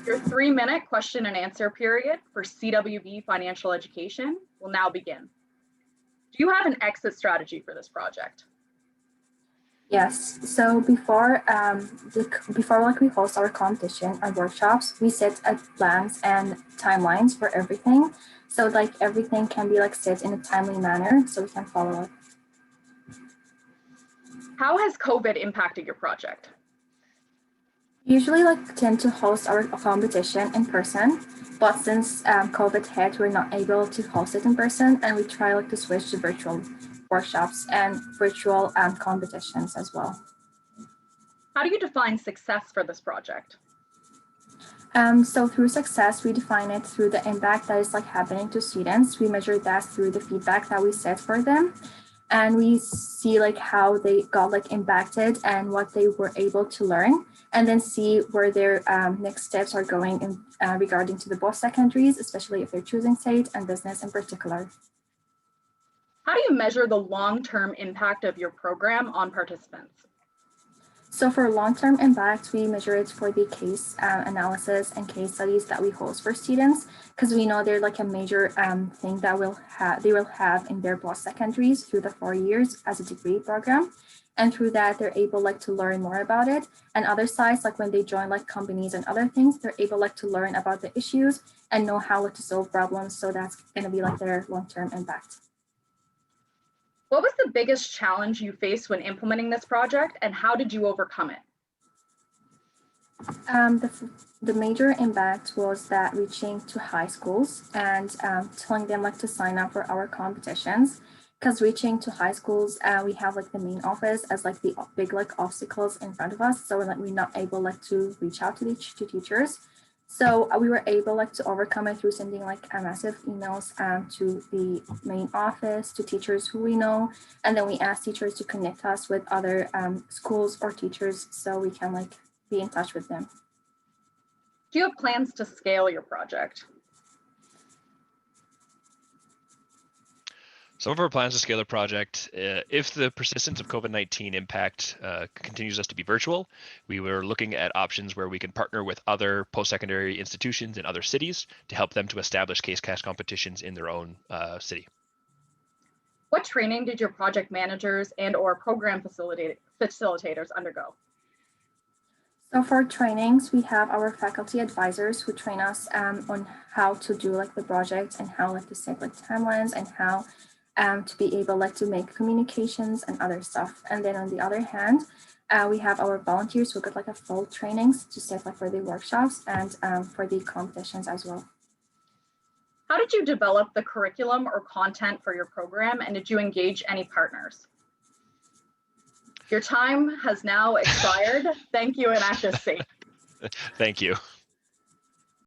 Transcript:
Your 3-minute question and answer period for CWB Financial Education will now begin. Do you have an exit strategy for this project? Yes. So before we host our competition and workshops, we set plans and timelines for everything. So like everything can be like set in a timely manner so we can follow up. How has COVID impacted your project? We usually tend to host our competition in person, but since COVID hit, we're not able to host it in person, and we try to switch to virtual workshops and virtual competitions as well. How do you define success for this project? So through success, we define it through the impact that is happening to students. We measure that through the feedback that we set for them. And we see how they got impacted and what they were able to learn, and then see where their next steps are going in regarding to the post-secondaries, especially if they're choosing SAIT and business in particular. How do you measure the long-term impact of your program on participants? So for long-term impact, we measure it for the case analysis and case studies that we host for students, because we know they're a major thing that they will have in their post-secondaries through the 4 years as a degree program. And through that, they're able to learn more about it. And other sides, when they join companies and other things, they're able to learn about the issues and know how to solve problems. So that's going to be their long-term impact. What was the biggest challenge you faced when implementing this project, and how did you overcome it? The major impact was that reaching to high schools and telling them to sign up for our competitions, because reaching to high schools, we have the main office as the big obstacles in front of us. So we're not able to reach out to teachers. So we were able to overcome it through sending massive emails to the main office, to teachers who we know, and then we ask teachers to connect us with other schools or teachers so we can be in touch with them. Do you have plans to scale your project? Some of our plans to scale the project, if the persistence of COVID-19 impact continues us to be virtual, we were looking at options where we can partner with other post-secondary institutions in other cities to help them to establish case cast competitions in their own city. What training did your project managers and/or program facilitators undergo? So for trainings, we have our faculty advisors who train us on how to do the project and how to set timelines and how to be able to make communications and other stuff. And then on the other hand, we have our volunteers who got a full trainings to set for the workshops and for the competitions as well. How did you develop the curriculum or content for your program, and did you engage any partners? Your time has now expired. Thank you, and act as safe. Thank you.